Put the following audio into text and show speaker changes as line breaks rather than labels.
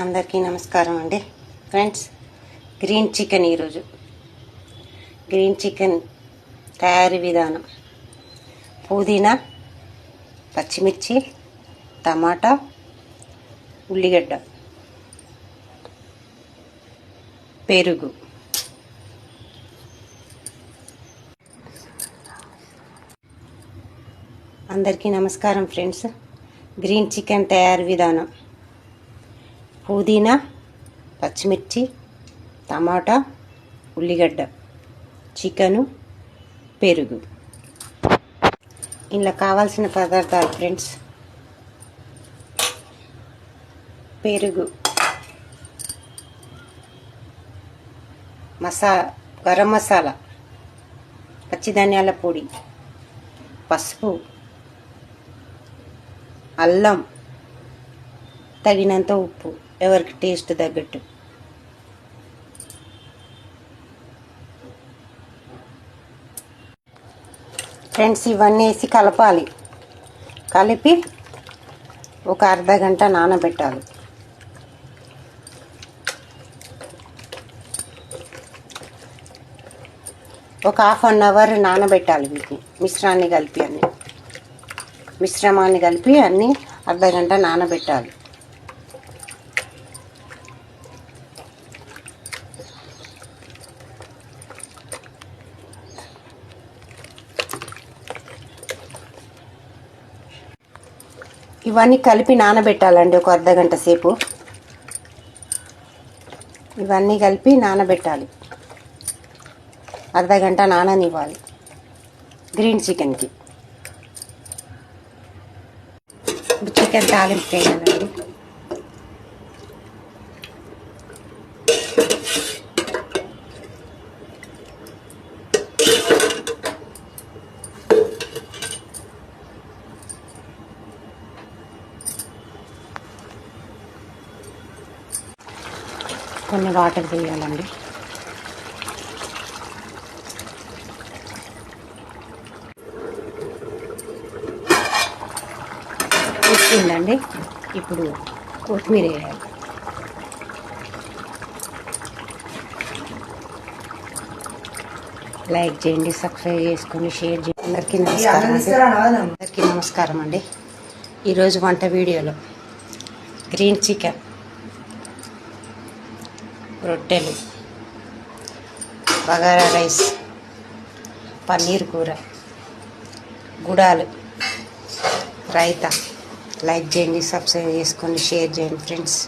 అందరికీ నమస్కారం అండి ఫ్రెండ్స్. గ్రీన్ చికెన్ ఈరోజు గ్రీన్ చికెన్ తయారీ విధానం: పుదీనా, పచ్చిమిర్చి, టమాటా, ఉల్లిగడ్డ, పెరుగు. అందరికీ నమస్కారం ఫ్రెండ్స్. గ్రీన్ చికెన్ తయారీ విధానం: పుదీనా, పచ్చిమిర్చి, టమాటా, ఉల్లిగడ్డ, చికెను, పెరుగు. ఇందులో కావాల్సిన పదార్థాలు ఫ్రెండ్స్: పెరుగు, గరం మసాలా, పచ్చిధనియాల పొడి, పసుపు, అల్లం, తగినంత ఉప్పు, ఎవరికి టేస్ట్ తగ్గట్టు. ఫ్రెండ్స్, ఇవన్నీ వేసి కలపాలి. కలిపి ఒక అర్ధ గంట నానబెట్టాలి. ఒక ½ అవర్ నానబెట్టాలి. వీటిని మిశ్రమాన్ని కలిపి అన్నీ అర్ధ గంట నానబెట్టాలి. ఇవన్నీ కలిపి నానబెట్టాలండి ఒక అర్ధ గంట సేపు. ఇవన్నీ కలిపి నానబెట్టాలి. అర్ధ గంట నాననివ్వాలి గ్రీన్ చికెన్కి. చికెన్ తాలింపు వేయాలండి. కొన్ని వాటర్ వేయాలండి. వచ్చిందండి. ఇప్పుడు కొత్తిమీర వేయాలి. లైక్ చేయండి, సబ్స్క్రైబ్ చేసుకొని షేర్ చేయండి. అందరికీ నమస్కారం అండి. ఈరోజు వంట వీడియోలో గ్రీన్ చికెన్, రొట్టెలు, బగారా రైస్, పన్నీర్ కూర, గుడాలు, రైతా. లైక్ చేయండి, సబ్స్క్రైబ్ చేసుకొని షేర్ చేయండి ఫ్రెండ్స్.